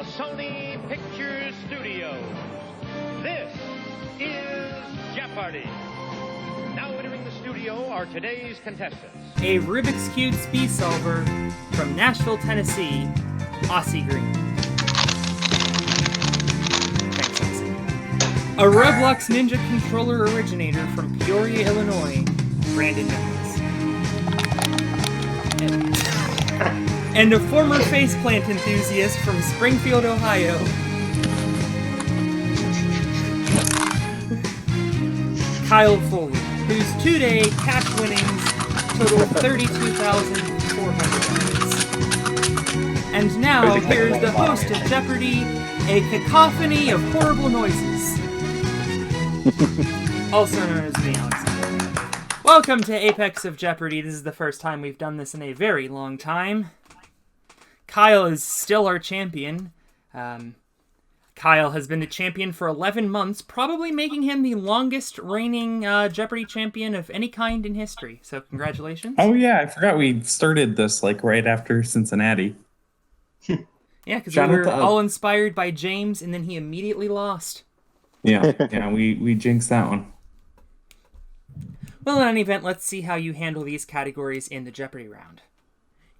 the Sony Pictures Studios. This is Jeopardy! Now entering the studio are today's contestants. A Rubik's Cube speed solver from Nashville, Tennessee, Aussie Green. Thanks, Aussie. A Roblox Ninja controller originator from Peoria, Illinois, Brandon Nichols. And a former faceplant enthusiast from Springfield, Ohio, Kyle Foley, whose two-day cash winnings total $32,400. And now, here's the host of Jeopardy, a cacophony of horrible noises. Also known as me, Alexander. Welcome to Apex of Jeopardy. This is the first time we've done this in a very long time. Kyle is still our champion. Kyle has been the champion for 11 months, probably making him the longest reigning Jeopardy champion of any kind in history. So congratulations. Oh yeah, I forgot we started this like right after Cincinnati. Yeah, because we were all inspired by James, and then he immediately lost. Yeah, we jinxed that one. Well, in any event, let's see how you handle these categories in the Jeopardy round.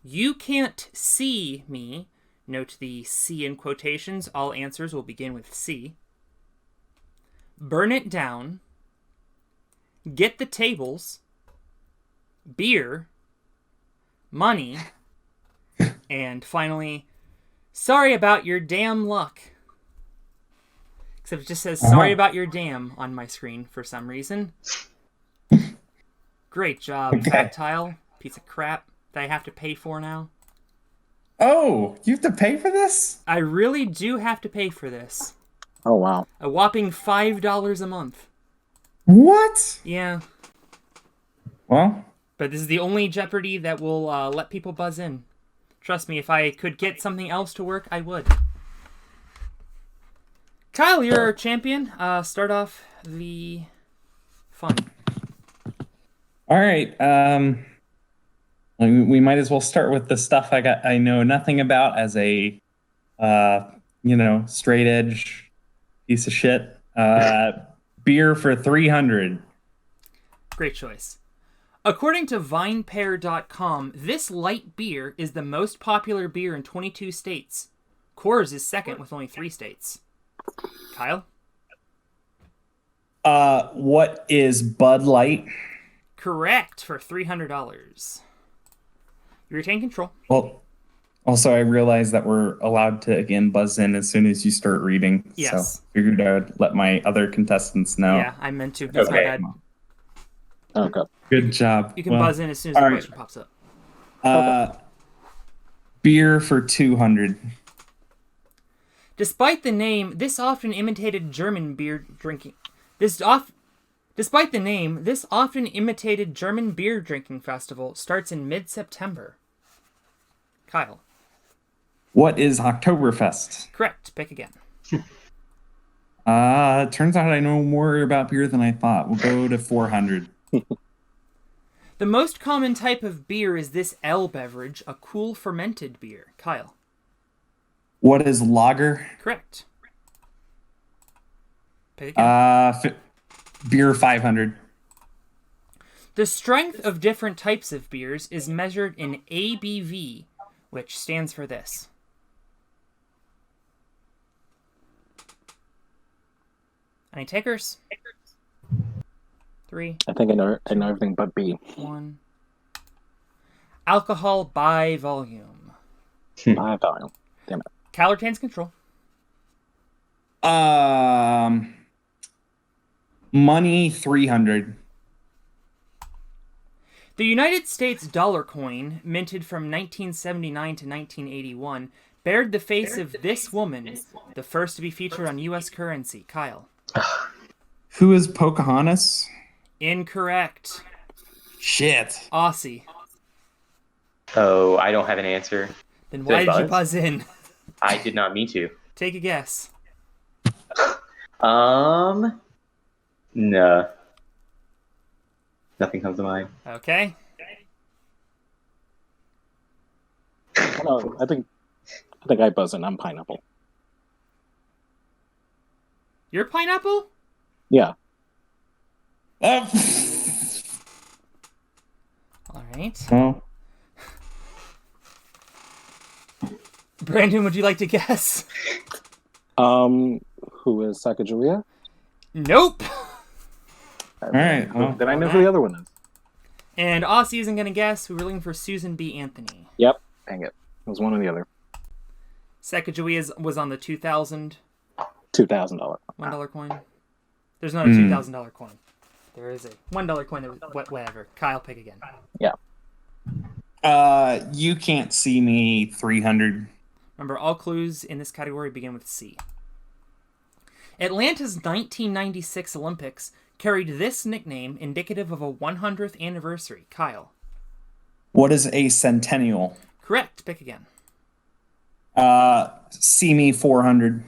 You can't see me. Note the C in quotations. All answers will begin with C. Burn it down. Get the tables. Beer. Money. And finally, sorry about your damn luck. Except it just says sorry about your damn on my screen for some reason. Great job, Tactile. Piece of crap that I have to pay for now. Oh, you have to pay for this? I really do have to pay for this. Oh, wow. A whopping $5 a month. What? Yeah. Well. But this is the only Jeopardy that will let people buzz in. Trust me, if I could get something else to work, I would. Kyle, you're our champion. Start off the fun. All right. We might as well start with the stuff I know nothing about as a, straight edge piece of shit. Beer for 300. Great choice. According to VinePair.com, this light beer is the most popular beer in 22 states. Coors is second with only 3 states. Kyle? What is Bud Light? Correct, for $300. You retain control. Well, also, I realize that we're allowed to, again, buzz in as soon as you start reading. Yes. So figured I would let my other contestants know. Yeah, I meant to. That's my bad. Okay. Good job. You can buzz in as soon as the question pops up. Beer for 200. Despite the name, this often imitated German beer drinking festival starts in mid-September. Kyle. What is Oktoberfest? Correct. Pick again. It turns out I know more about beer than I thought. We'll go to 400. The most common type of beer is this ale beverage, a cool fermented beer. Kyle. What is lager? Correct. Pick again. Beer 500. The strength of different types of beers is measured in ABV, which stands for this. Any takers? 3. I think I know everything but B. 1. Alcohol by volume. By volume. Damn it. Cal retains control. Money 300. The United States dollar coin, minted from 1979 to 1981, bared the face of this woman, the first to be featured on U.S. currency. Kyle. Who is Pocahontas? Incorrect. Shit. Aussie. Oh, I don't have an answer. Then why did you buzz in? I did not mean to. Take a guess. No. Nothing comes to mind. Okay. No, I think I buzz in. I'm Pineapple. You're pineapple? Yeah. Uh, All right. well, Brandon, would you like to guess? Who is Sacagawea? Nope. all right. Well, Then I know who the other one is. And Aussie isn't going to guess. We were looking for Susan B. Anthony. Yep. Dang it. It was one or the other. Sacagawea was on the $2,000 $2,000. $1 coin. There's not a $2,000 coin. There is a $1 coin that was whatever. Kyle, pick again. Yeah. you can't see me 300. Remember, all clues in this category begin with C. Atlanta's 1996 Olympics carried this nickname indicative of a 100th anniversary. Kyle. What is a centennial? Correct. Pick again. See me 400.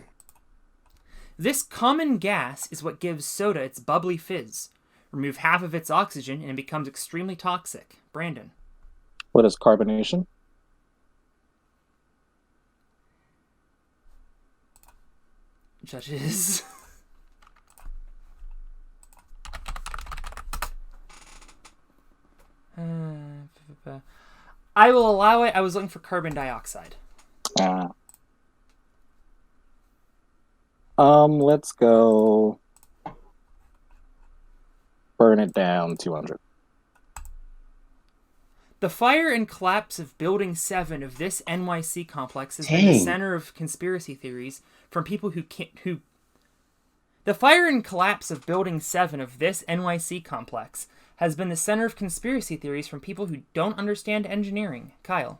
This common gas is what gives soda its bubbly fizz. Remove half of its oxygen and it becomes extremely toxic. Brandon. What is carbonation? Judges. I will allow it. I was looking for carbon dioxide. Let's go. Burn it down 200. The fire and collapse of Building 7 of this NYC complex has been the center of conspiracy theories from people who can't. The fire and collapse of Building 7 of this NYC complex has been the center of conspiracy theories from people who don't understand engineering. Kyle.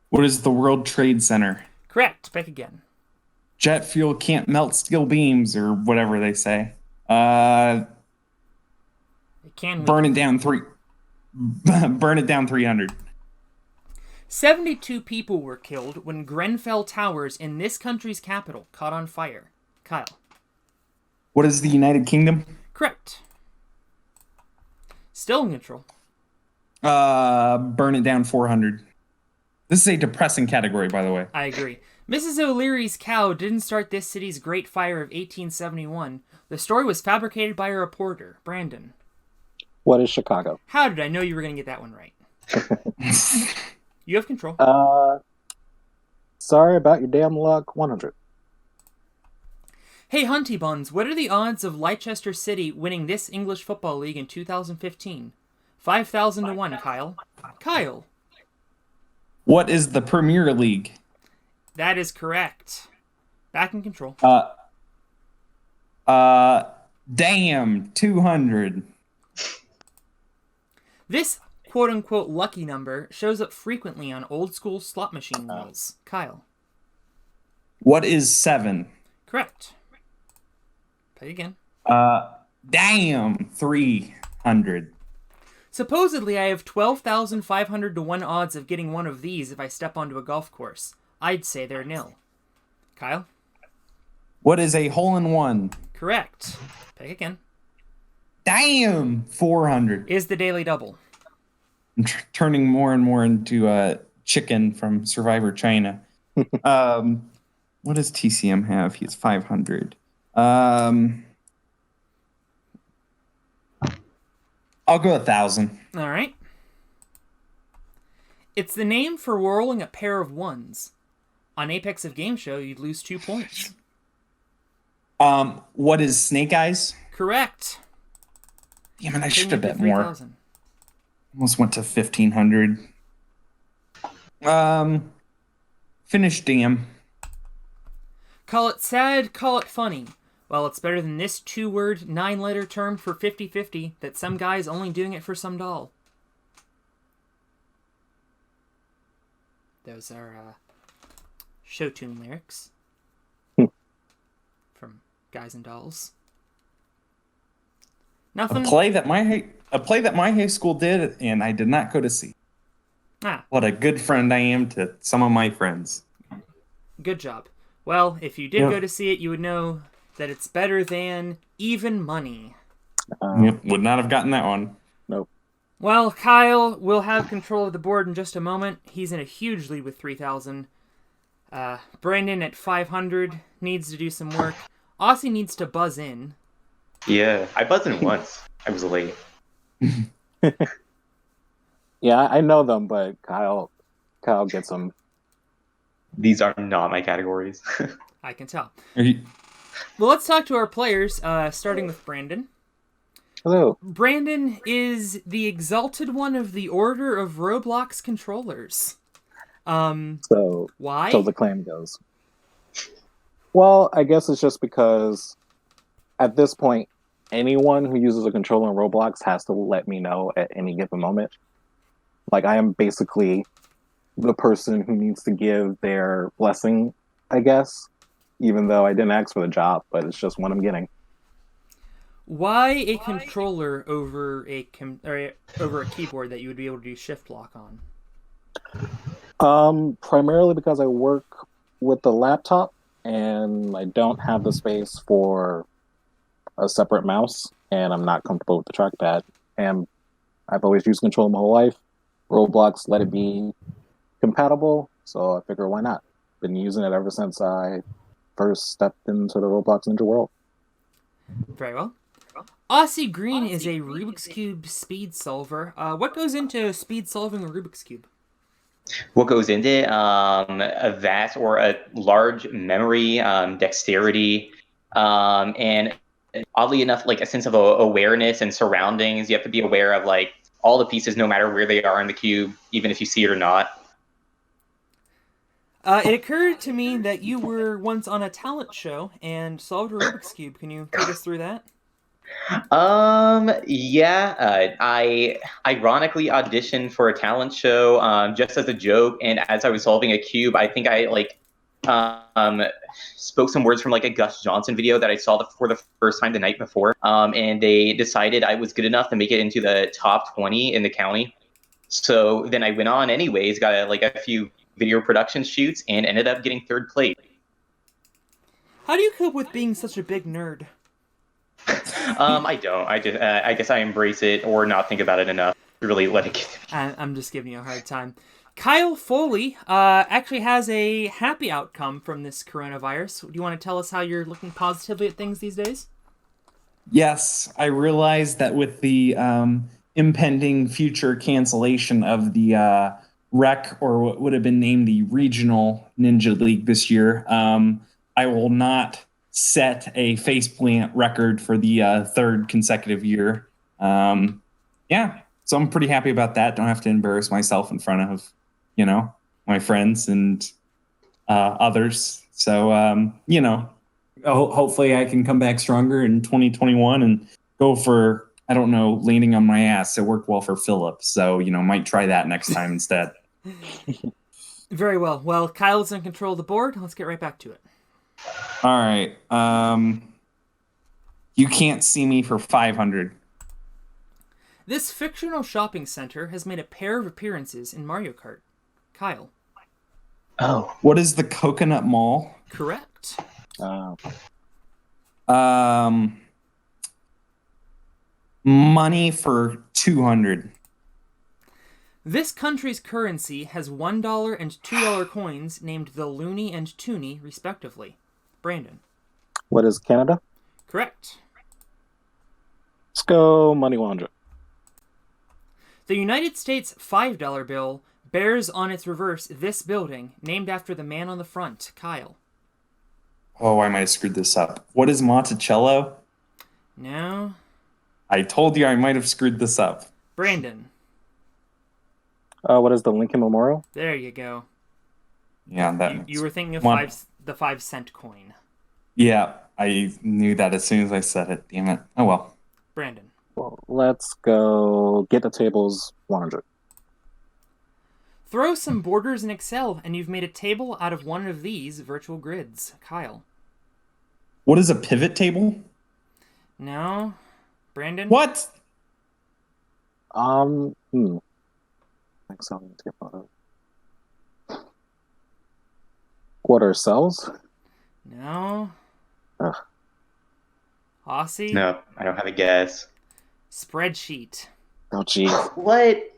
What is the World Trade Center? Correct. Pick again. Jet fuel can't melt steel beams, or whatever they say. Burn it down 300. 72 people were killed when Grenfell Towers in this country's capital caught on fire. Kyle. What is the United Kingdom? Correct. Still in control. Burn it down 400. This is a depressing category, by the way. I agree. Mrs. O'Leary's cow didn't start this city's Great Fire of 1871. The story was fabricated by a reporter. Brandon. What is Chicago? How did I know you were going to get that one right? You have control. Sorry about your damn luck. 100. Hey, Hunty Buns, what are the odds of Leicester City winning this English football league in 2015? 5,000 to 1, Kyle. Kyle. What is the Premier League? That is correct. Back in control. Damn, 200. This quote-unquote lucky number shows up frequently on old-school slot machine wheels. Kyle. What is 7? Correct. Play again. Damn, 300. Supposedly, I have 12,500 to 1 odds of getting one of these if I step onto a golf course. I'd say they're nil. Kyle? What is a hole-in-one? Correct. Pick again. Damn, 400. Is the daily double. I'm turning more and more into a chicken from Survivor China. What does TCM have? He has 500. I'll go 1,000. All right. It's the name for rolling a pair of ones. On Apex of Game Show, you'd lose 2 points. What is Snake Eyes? Correct. Damn it, I should Bring have it to bet more. 3,000. Almost went to 1,500. Finish damn. Call it sad, call it funny. Well, it's better than this 2-word, 9-letter term for 50-50 that some guy's only doing it for some doll. Those are show tune lyrics from Guys and Dolls. Nothing. A play that my high school did, and I did not go to see. What a good friend I am to some of my friends. Good job. Well, if you did go to see it, you would know that it's better than Even Money. Would not have gotten that one. Nope. Well, Kyle will have control of the board in just a moment. He's in a huge lead with 3,000. Brandon at 500 needs to do some work. Aussie needs to buzz in. Yeah, I buzzed in once. I was late. Yeah, I know them, but Kyle gets them. These are not my categories. I can tell. Are you- Well, let's talk to our players, starting with Brandon. Hello. Brandon is the exalted one of the Order of Roblox controllers. So Why? the claim goes. Well, I guess it's just because at this point, anyone who uses a controller in Roblox has to let me know at any given moment. Like, I am basically the person who needs to give their blessing, I guess, even though I didn't ask for the job, but it's just what I'm getting. Why a controller over a keyboard that you would be able to do shift lock on? Primarily because I work with the laptop and I don't have the space for a separate mouse, and I'm not comfortable with the trackpad. And I've always used controller my whole life. Roblox let it be compatible, so I figure why not? Been using it ever since I first stepped into the Roblox Ninja world. Very well. Aussie Green is a Rubik's Cube speed solver. What goes into speed solving a Rubik's Cube? What goes into it? A vast or a large memory, dexterity, and oddly enough, like a sense of awareness and surroundings. You have to be aware of like all the pieces, no matter where they are in the cube, even if you see it or not. It occurred to me that you were once on a talent show and solved a Rubik's Cube. Can you take us through that? Yeah, I ironically auditioned for a talent show, just as a joke, and as I was solving a cube, I think I spoke some words from like a Gus Johnson video that I saw for the first time the night before, and they decided I was good enough to make it into the top 20 in the county. So then I went on anyways, got a few video production shoots, and ended up getting third place. How do you cope with being such a big nerd? I don't. I guess I embrace it or not think about it enough to really let it get to me. I'm just giving you a hard time. Kyle Foley actually has a happy outcome from this coronavirus. Do you want to tell us how you're looking positively at things these days? Yes, I realized that with the impending future cancellation of the rec, or what would have been named the Regional Ninja League this year, I will not set a faceplant record for the third consecutive year. Yeah, so I'm pretty happy about that. Don't have to embarrass myself in front of, my friends and others. So, hopefully I can come back stronger in 2021 and go for, I don't know, landing on my ass. It worked well for Philip. So, might try that next time instead. Very well. Well, Kyle's in control of the board. Let's get right back to it. All right. You can't see me for 500. This fictional shopping center has made a pair of appearances in Mario Kart. Kyle. Oh, What is the Coconut Mall? Correct. Money for 200. This country's currency has $1 and $2 coins named the Looney and Toonie, respectively. Brandon. What is Canada? Correct. Let's go money 100. The United States $5 bill bears on its reverse this building, named after the man on the front. Kyle. Oh, I might have screwed this up. What is Monticello? No. I told you I might have screwed this up. Brandon. What is the Lincoln Memorial? There you go. Yeah, that You were thinking of the 5-cent coin. Yeah, I knew that as soon as I said it. Damn it. Oh well. Brandon. Well, let's go get the tables 100. Throw some borders in Excel, and you've made a table out of one of these virtual grids. Kyle. What is a pivot table? No. Brandon? What? Excel to get photos. What are cells? No. Ugh. Aussie? no, I don't have a guess. Spreadsheet. Oh, geez. What?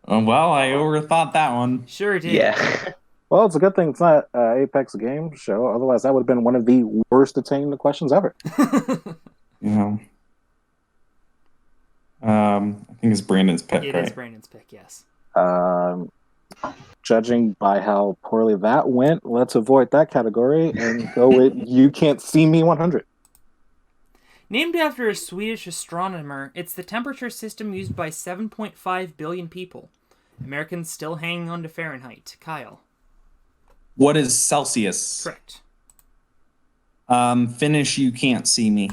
Well, I overthought that one. Sure did. Yeah. Well, it's a good thing it's not Apex game show. Otherwise, that would have been one of the worst attaining the questions ever. You know. I think it's Brandon's pick, It right? is Brandon's pick, yes. Judging by how poorly that went, let's avoid that category and go with You Can't See Me 100. Named after a Swedish astronomer, it's the temperature system used by 7.5 billion people. Americans still hanging on to Fahrenheit. Kyle. What is Celsius? Correct. Finnish, You Can't See Me.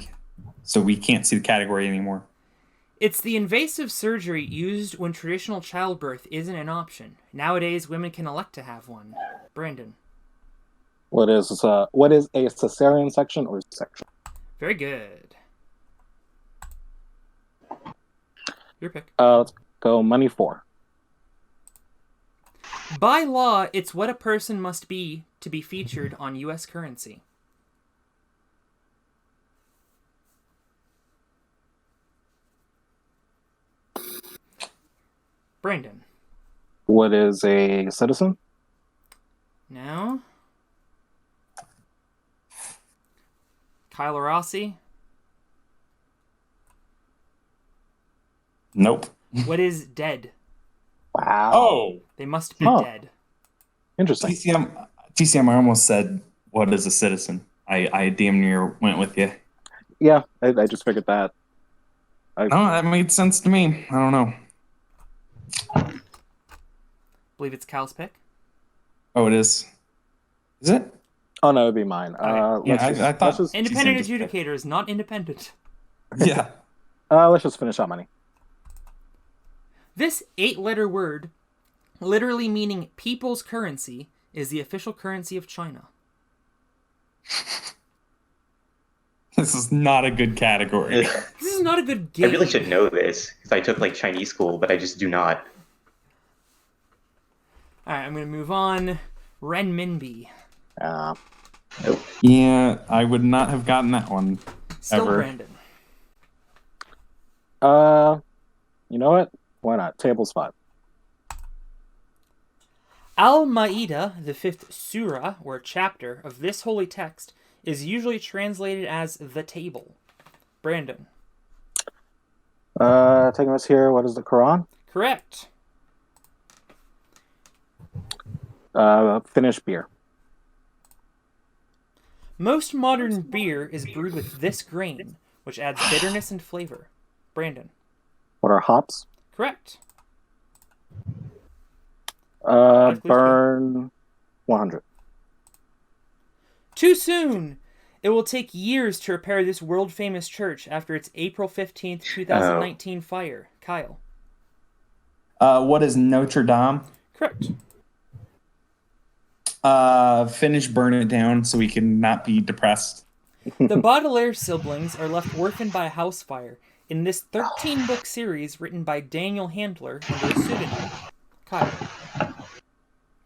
So we can't see the category anymore. It's the invasive surgery used when traditional childbirth isn't an option. Nowadays, women can elect to have one. Brandon. What is a cesarean section or section? Very good. Your pick. Let's go money 4. By law, it's what a person must be to be featured on U.S. currency. Brandon. What is a citizen? No. Kyle Rossi. Nope. What is dead? Wow. Oh, They must be Huh. dead. Interesting. TCM, I almost said, what is a citizen? I damn near went with you. Yeah, I just figured that. No, that made sense to me. I don't know. Believe it's Kyle's pick. Oh, it is. Is it? Oh no, it'd be mine. Okay. I thought- Independent TCM just adjudicator is not independent. Yeah. let's just finish out money. This 8-letter word, literally meaning people's currency, is the official currency of China. This is not a good category. This is not a good I game. really should know this because I took like Chinese school, but I just do not. Alright, I'm going to move on. Renminbi. Yeah, I would not have gotten that one. Still Ever. Brandon. You know what? Why not? Table spot. Al-Ma'idah, the 5th surah, or chapter, of this holy text, is usually translated as the table. Brandon. Taking us here, what is the Quran? Correct. Finnish beer. Most modern beer is brewed with this grain, which adds bitterness and flavor. Brandon. What are hops? Correct. Clues, Burn 100. Too soon! It will take years to repair this world-famous church after its April 15th, 2019 fire. Kyle. What is Notre Dame? Correct. Finish, burn it down so we can not be depressed. The Baudelaire siblings are left orphaned by a house fire in this 13-book series written by Daniel Handler under a pseudonym. Kyle.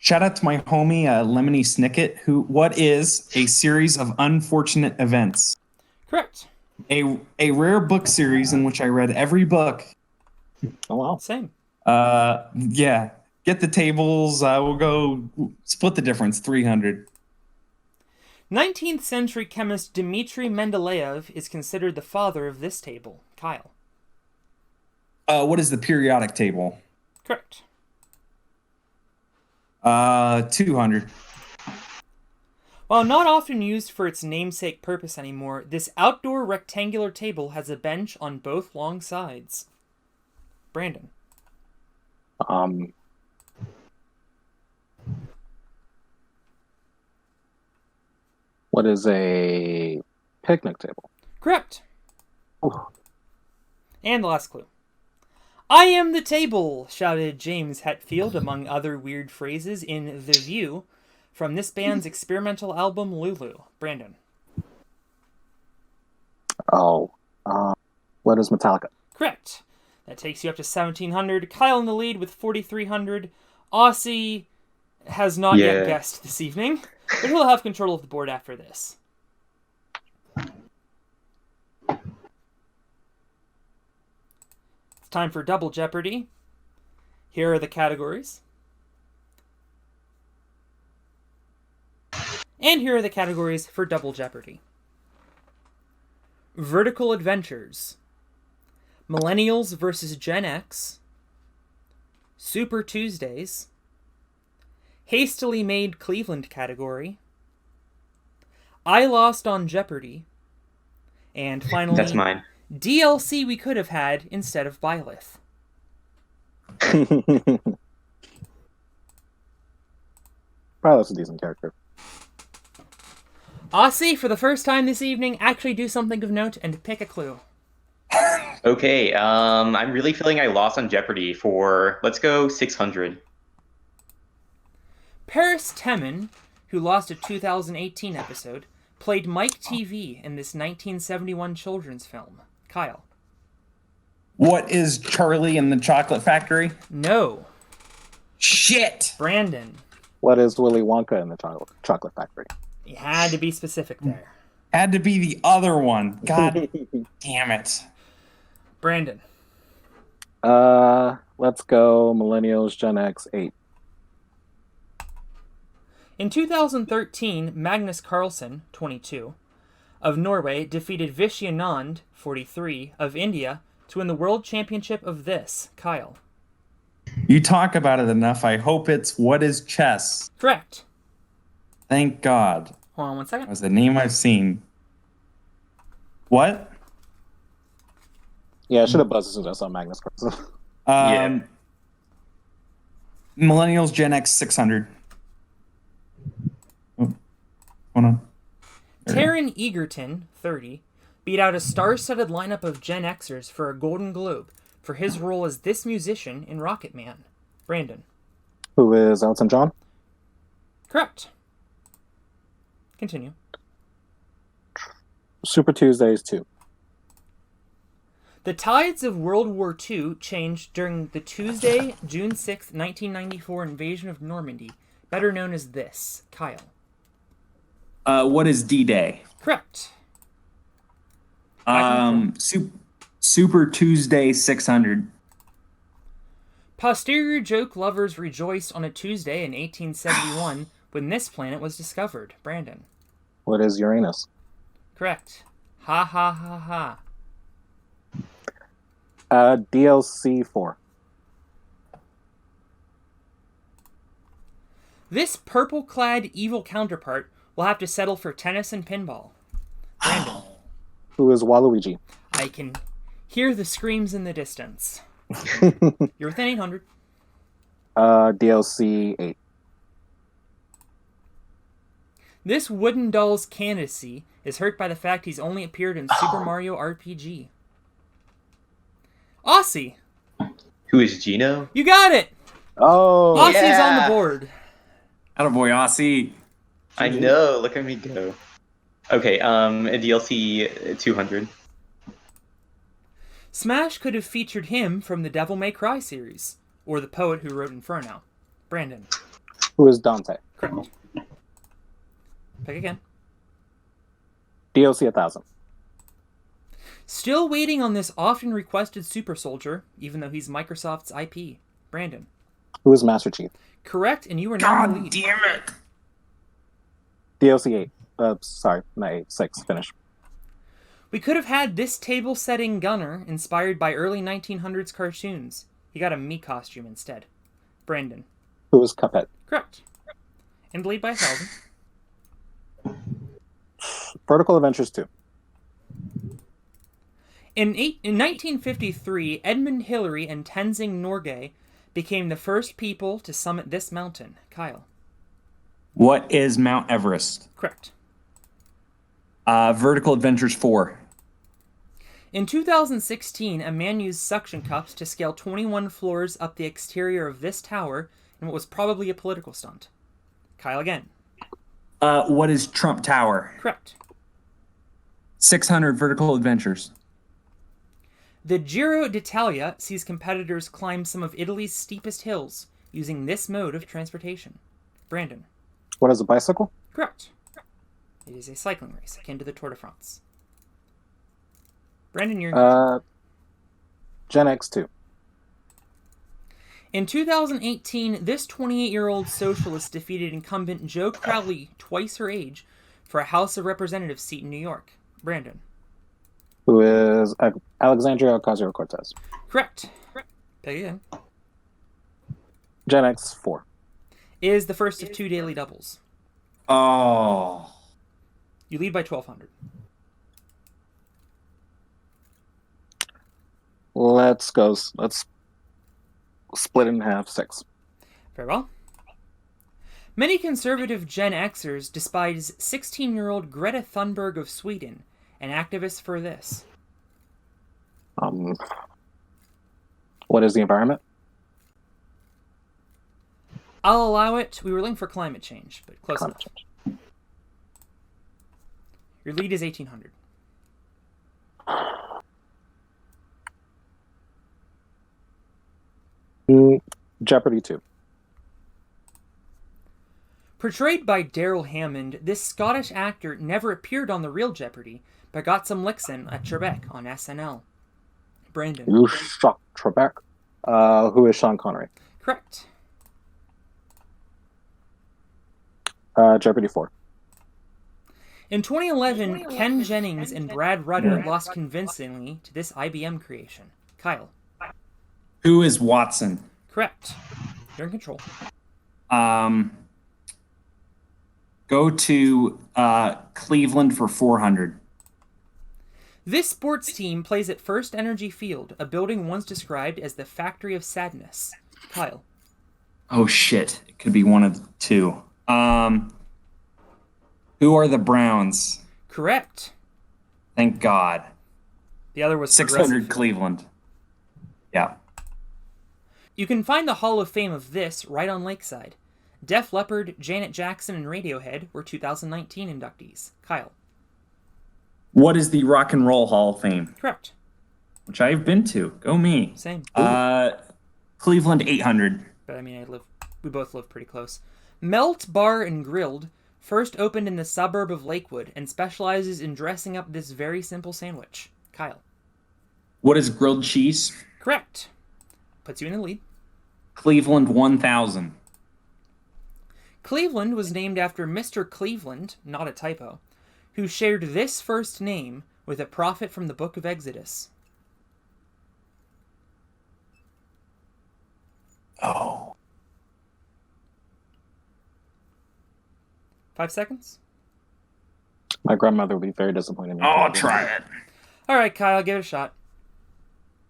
Shout out to my homie Lemony Snicket, what is a series of unfortunate events? Correct. A rare book series in which I read every book. Oh wow. Same. Yeah. Get the tables. We'll go split the difference. 300. 19th century chemist Dmitry Mendeleev is considered the father of this table. Kyle. What is the periodic table? Correct. 200. While not often used for its namesake purpose anymore, this outdoor rectangular table has a bench on both long sides. Brandon. What is a picnic table? Correct. Ooh. And the last clue. I am the table, shouted James Hetfield, among other weird phrases, in The View, from this band's experimental album, Lulu. Brandon. What is Metallica? Correct. That takes you up to 1,700. Kyle in the lead with 4,300. Aussie has not yet guessed this evening, but he'll have control of the board after this. It's time for Double Jeopardy. Here are the categories. And here are the categories for Double Jeopardy. Vertical Adventures, Millennials versus Gen X, Super Tuesdays, Hastily Made Cleveland category, I Lost on Jeopardy, and finally, That's mine. DLC we could have had instead of Byleth. Probably a decent character. Aussie, for the first time this evening, actually do something of note and pick a clue. Okay, I'm really feeling I lost on Jeopardy for, let's go 600. Paris Temin, who lost a 2018 episode, played Mike TV in this 1971 children's film. Kyle. What is Charlie and the Chocolate Factory? No. Shit! Brandon. What is Willy Wonka in the Chocolate Factory? You had to be specific there. Had to be the other one. God damn it. Brandon. Let's go Millennials Gen X 8. In 2013, Magnus Carlsen, 22, of Norway defeated Vishy Anand, 43, of India to win the World Championship of this. Kyle. You talk about it enough. I hope it's What is Chess? Correct. Thank God. Hold on one second. That was the name I've seen. What? Yeah, I should have buzzed as soon as I saw Magnus Carlsen. Yeah. Millennials Gen X 600. Oh, hold on. Taron Egerton, 30, beat out a star-studded lineup of Gen Xers for a Golden Globe for his role as this musician in Rocket Man. Brandon. Who is Elton John? Correct. Continue. Super Tuesdays 2. The tides of World War II changed during the Tuesday, June 6, 1994 invasion of Normandy, better known as this. Kyle. What is D-Day? Correct. Super Tuesday 600. Posterior joke lovers rejoiced on a Tuesday in 1871 when this planet was discovered. Brandon. What is Uranus? Correct. Ha ha ha ha. DLC 4. This purple-clad evil counterpart will have to settle for tennis and pinball. Brandon. Who is Waluigi? I can hear the screams in the distance. You're within 800. DLC 8. This wooden doll's candidacy is hurt by the fact he's only appeared in Super Mario RPG. Aussie. Who is Gino? You got it! Oh, Aussie's yeah. on the board. Attaboy, Aussie. I know, look at me go. Okay, DLC 200. Smash could have featured him from the Devil May Cry series, or the poet who wrote Inferno. Brandon. Who is Dante? Correct. Pick again. DLC 1000. Still waiting on this often requested super soldier, even though he's Microsoft's IP. Brandon. Who is Master Chief? Correct, and you are now in the lead. Damn it. DLC 8. Sorry, not 8. 6. Finish. We could have had this table-setting gunner inspired by early 1900s cartoons. He got a me costume instead. Brandon. Who is Cuphead? Correct. And lead by 1,000. Vertical Adventures 2. In 1953, Edmund Hillary and Tenzing Norgay became the first people to summit this mountain. Kyle. What is Mount Everest? Correct. Vertical Adventures 4. In 2016, a man used suction cups to scale 21 floors up the exterior of this tower in what was probably a political stunt. Kyle again. What is Trump Tower? Correct. 600 Vertical Adventures. The Giro d'Italia sees competitors climb some of Italy's steepest hills using this mode of transportation. Brandon. What is a bicycle? Correct. It is a cycling race akin to the Tour de France. Brandon, you're Gen X 2. In 2018, this 28-year-old socialist defeated incumbent Joe Crowley, twice her age, for a House of Representatives seat in New York. Brandon. Who is Alexandria Ocasio-Cortez. Correct. Pick again. Gen X 4. Is the first of 2 daily doubles. Oh. You lead by 1,200. Let's go. Let's split it in half. 6. Very well. Many conservative Gen Xers despise 16-year-old Greta Thunberg of Sweden, an activist for this. What is the environment? I'll allow it. We were looking for climate change, but close enough. Change. Your lead is 1,800. Jeopardy 2. Portrayed by Daryl Hammond, this Scottish actor never appeared on the real Jeopardy, but got some licks in at Trebek on SNL. Brandon. You shot Trebek. Who is Sean Connery? Correct. Jeopardy 4. In 2011, Ken Jennings and Brad Rutter lost convincingly to this IBM creation. Kyle. Who is Watson? Correct. You're in control. Go to Cleveland for 400. This sports team plays at First Energy Field, a building once described as the Factory of Sadness. Kyle. Oh shit! It could be one of the two. Who are the Browns? Correct. Thank God. The other was 600 Cleveland. Yeah. You can find the Hall of Fame of this right on Lakeside. Def Leppard, Janet Jackson, and Radiohead were 2019 inductees. Kyle. What is the Rock and Roll Hall of Fame? Correct. Which I've been to. Go me. Same. Cleveland 800. But I mean, we both live pretty close. Melt Bar and Grilled first opened in the suburb of Lakewood and specializes in dressing up this very simple sandwich. Kyle. What is grilled cheese? Correct. Puts you in the lead. Cleveland 1000. Cleveland was named after Mr. Cleveland, not a typo, who shared this first name with a prophet from the book of Exodus. Oh. 5 seconds? My grandmother would be very disappointed in me. Oh, I'll try it. All right, Kyle, give it a shot.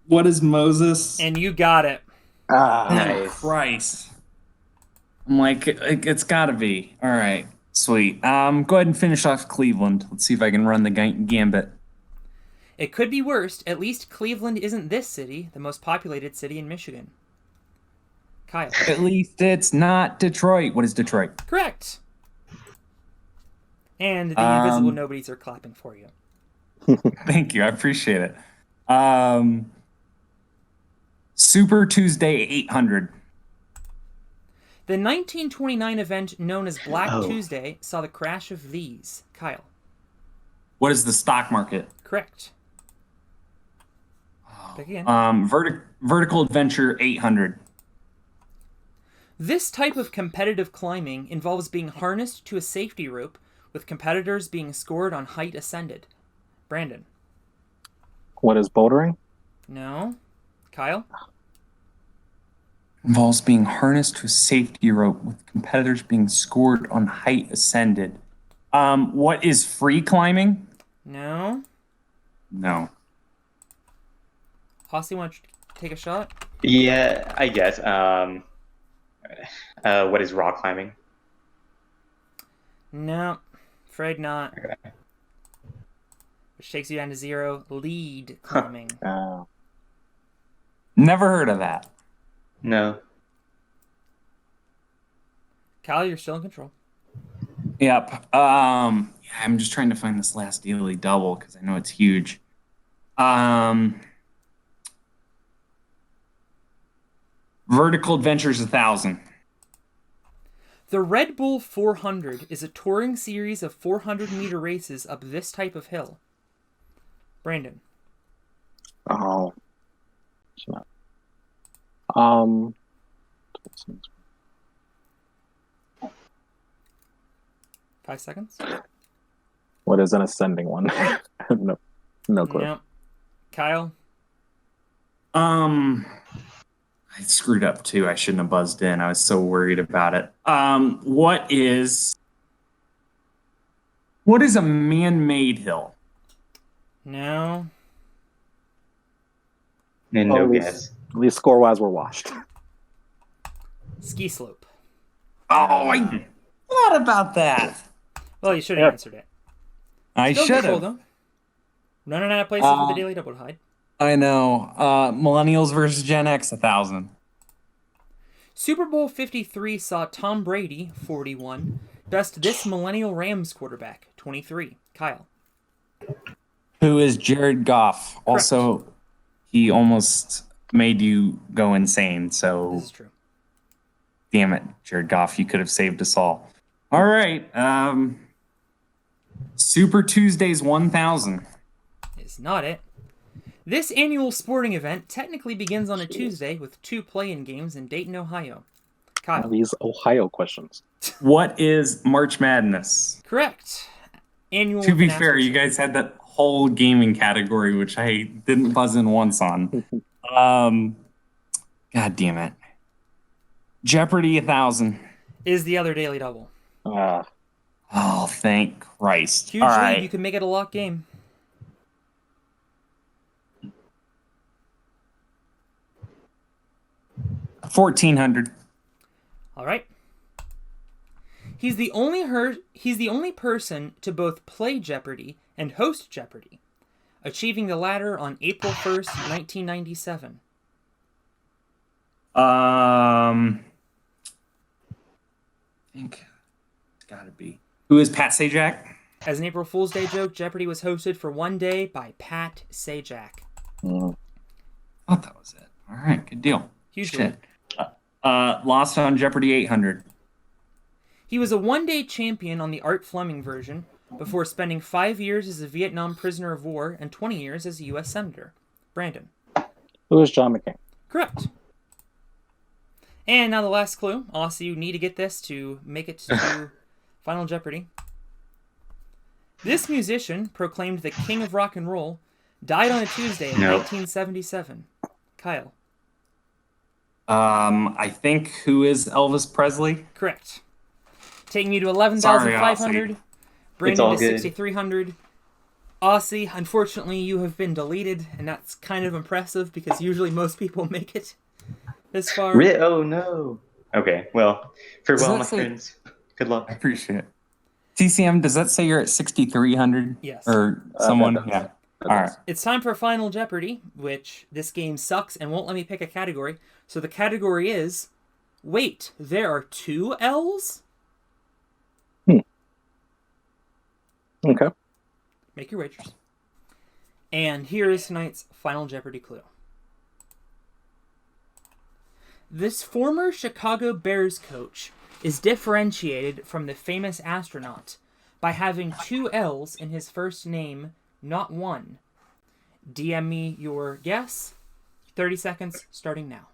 What is Moses? And you got it. Nice. Christ. I'm like, it's gotta be. All right, sweet. Go ahead and finish off Cleveland. Let's see if I can run the gambit. It could be worse. At least Cleveland isn't this city, the most populated city in Michigan. Kyle. At least it's not Detroit. What is Detroit? Correct. And the invisible nobodies are clapping for you. Thank you. I appreciate it. Super Tuesday 800. The 1929 event known as Black Tuesday saw the crash of these. Kyle. What is the stock market? Correct. Pick again. Vertical Adventure 800. This type of competitive climbing involves being harnessed to a safety rope, with competitors being scored on height ascended. Brandon. What is bouldering? No. Kyle? Involves being harnessed to a safety rope with competitors being scored on height ascended. What is free climbing? No. No. Aussie, want to take a shot? Yeah, I guess. What is rock climbing? No. Afraid not. Okay. Which takes you down to 0. Lead climbing. Never heard of that. No. Kyle, you're still in control. Yep. I'm just trying to find this last daily double because I know it's huge. Vertical Adventures 1000. The Red Bull 400 is a touring series of 400-meter races up this type of hill. Brandon. Oh. 5 seconds. What is an ascending one? No clue. No. Kyle? I screwed up too. I shouldn't have buzzed in. I was so worried about it. What is a man-made hill? No. And no guess. At least score-wise, we're washed. Ski slope. Oh, I thought about that. Well, you should have answered it. I Still should good, have. though. Running out of places for the Daily Double to hide. I know. Millennials versus Gen X, 1,000. Super Bowl 53 saw Tom Brady, 41, best this millennial Rams quarterback, 23. Kyle. Who is Jared Goff? Correct. Also, he almost made you go insane. So, This is true. damn it, Jared Goff, you could have saved us all. All right. Super Tuesdays 1,000. Is not it. This annual sporting event technically begins on a Tuesday with 2 play-in games in Dayton, Ohio. Kyle. These Ohio questions. What is March Madness? Correct. Annual. To be fair, you guys had that whole gaming category, which I didn't buzz in once on. God damn it. Jeopardy 1,000. Is the other Daily Double. Oh, thank Christ. Huge All lead. right. You can make it a lock game. $1,400. All right. He's the only person to both play Jeopardy and host Jeopardy, achieving the latter on April 1st, 1997. I think it's got to be. Who is Pat Sajak? As an April Fool's Day joke, Jeopardy was hosted for one day by Pat Sajak. I thought that was it. All right, good deal. Huge Shit. Lost on Jeopardy 800. He was a one-day champion on the Art Fleming version before spending 5 years as a Vietnam prisoner of war and 20 years as a U.S. Senator. Brandon. Who is John McCain? Correct. And now the last clue. Also, you need to get this to make it to Final Jeopardy. This musician, proclaimed the king of rock and roll, died on a Tuesday in 1977. Kyle. I think who is Elvis Presley? Correct. Taking you to 11,500. Brandon to good. 6,300. Aussie, unfortunately, you have been deleted, and that's kind of impressive because usually most people make it this far. Oh, no. Okay, well, farewell, my friends. Good luck. I appreciate it. TCM, does that say you're at 6,300? Yes. Or someone? that does. Yeah. All right. It's time for Final Jeopardy, which this game sucks and won't let me pick a category. So the category is, wait, there are 2 L's? Okay. Make your wagers. And here is tonight's Final Jeopardy clue. This former Chicago Bears coach is differentiated from the famous astronaut by having 2 L's in his first name, not 1. DM me your guess. 30 seconds starting now.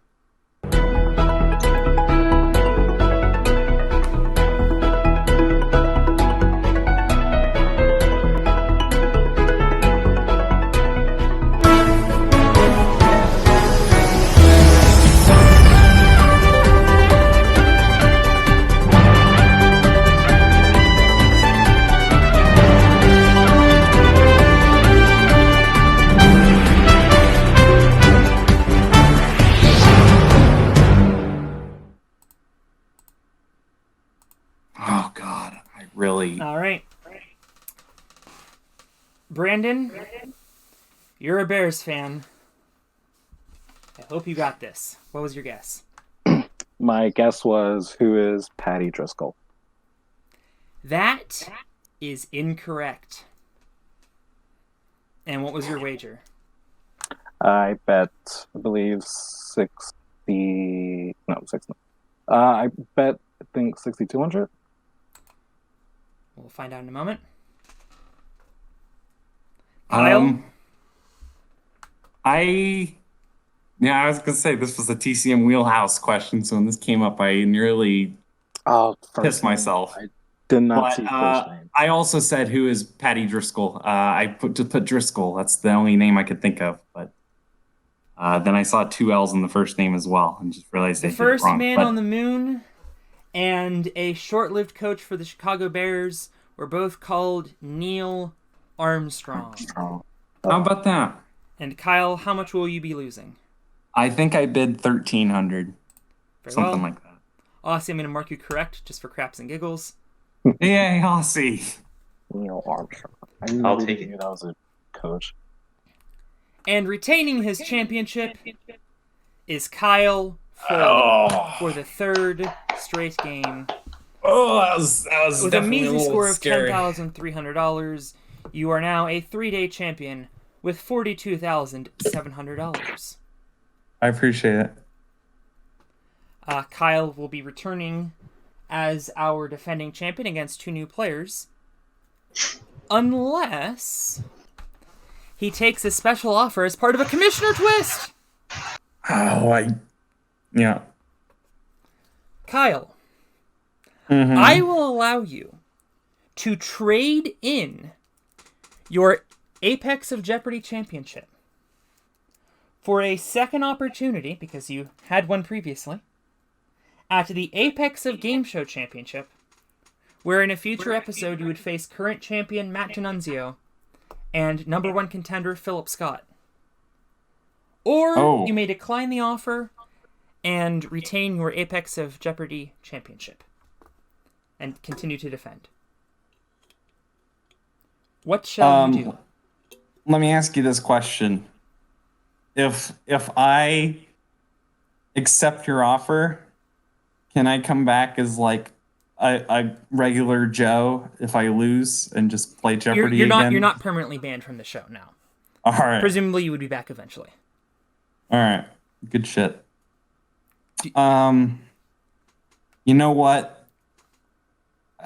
Oh, God. I really... All right. Brandon, you're a Bears fan. I hope you got this. What was your guess? My guess was, who is Patty Driscoll? That is incorrect. And what was your wager? I bet, I believe, 60... No, 60. I bet, I think, 6,200? We'll find out in a moment. Kyle? Yeah, I was gonna say this was a TCM wheelhouse question, so when this came up, I nearly pissed myself. I did not But see first name. I also said, "Who is Patty Driscoll?" I just put Driscoll. That's the only name I could think of. But then I saw 2 L's in the first name as well, and just realized The I did it first wrong. man But on the moon and a short-lived coach for the Chicago Bears were both called Neil Armstrong. how about that? And Kyle, how much will you be losing? I think I bid 1,300, something like that. Aussie, I'm going to mark you correct just for craps and giggles. Yay, Aussie! Neil Armstrong. I'll take it. Knew that was a coach. And retaining his championship is Kyle Foley for the third straight game. Oh, that was With a definitely measly little score of scary. $10,300, you are now a 3-day champion with $42,700. I appreciate it. Kyle will be returning as our defending champion against 2 new players. Unless he takes a special offer as part of a commissioner twist. Yeah. Kyle, Mhm. I will allow you to trade in your Apex of Jeopardy championship for a second opportunity, because you had one previously, at the Apex of Game Show championship, where in a future episode you would face current champion Matt D'Annunzio and number 1 contender Philip Scott. Or you may decline the offer and retain your Apex of Jeopardy championship and continue to defend. What shall you do? Let me ask you this question. If I accept your offer, can I come back as like a regular Joe if I lose and just play Jeopardy again? You're not permanently banned from the show now. All right. Presumably you would be back eventually. All right. Good shit. You know what?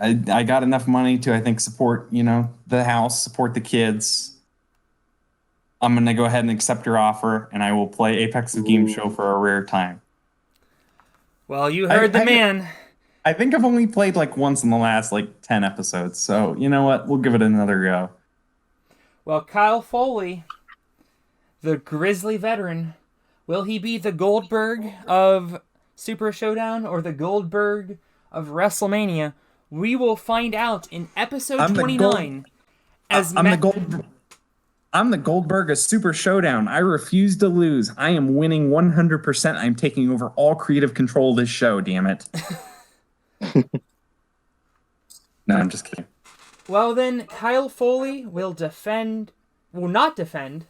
I got enough money to, I think, support, the house, support the kids. I'm going to go ahead and accept your offer, and I will play Apex the Game Show for a rare time. Well, you heard the man. I think I've only played like once in the last 10 episodes, so you know what? We'll give it another go. Well, Kyle Foley, the grizzly veteran, will he be the Goldberg of Super Showdown or the Goldberg of WrestleMania? We will find out in episode 29. I'm the Goldberg of Super Showdown. I refuse to lose. I am winning 100%. I'm taking over all creative control of this show, damn it. No, I'm just kidding. Well then, Kyle Foley will not defend.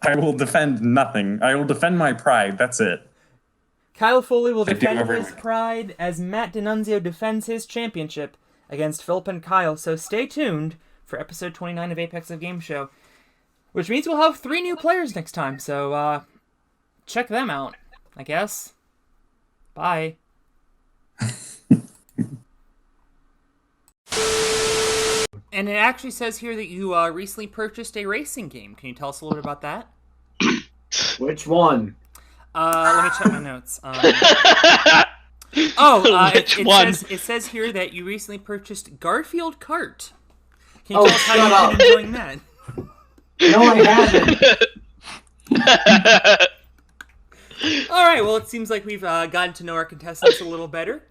I will defend nothing. I will defend my pride. That's it. Kyle Foley will defend his pride as Matt D'Annunzio defends his championship against Philip and Kyle. So stay tuned for episode 29 of Apex of Game Show, which means we'll have 3 new players next time. So check them out, I guess. Bye. And it actually says here that you recently purchased a racing game. Can you tell us a little bit about that? Which one? Let me check my notes. It says here that you recently purchased Garfield Kart. Can you tell us how you've been enjoying that? No, I haven't. All right. Well, it seems like we've gotten to know our contestants a little better.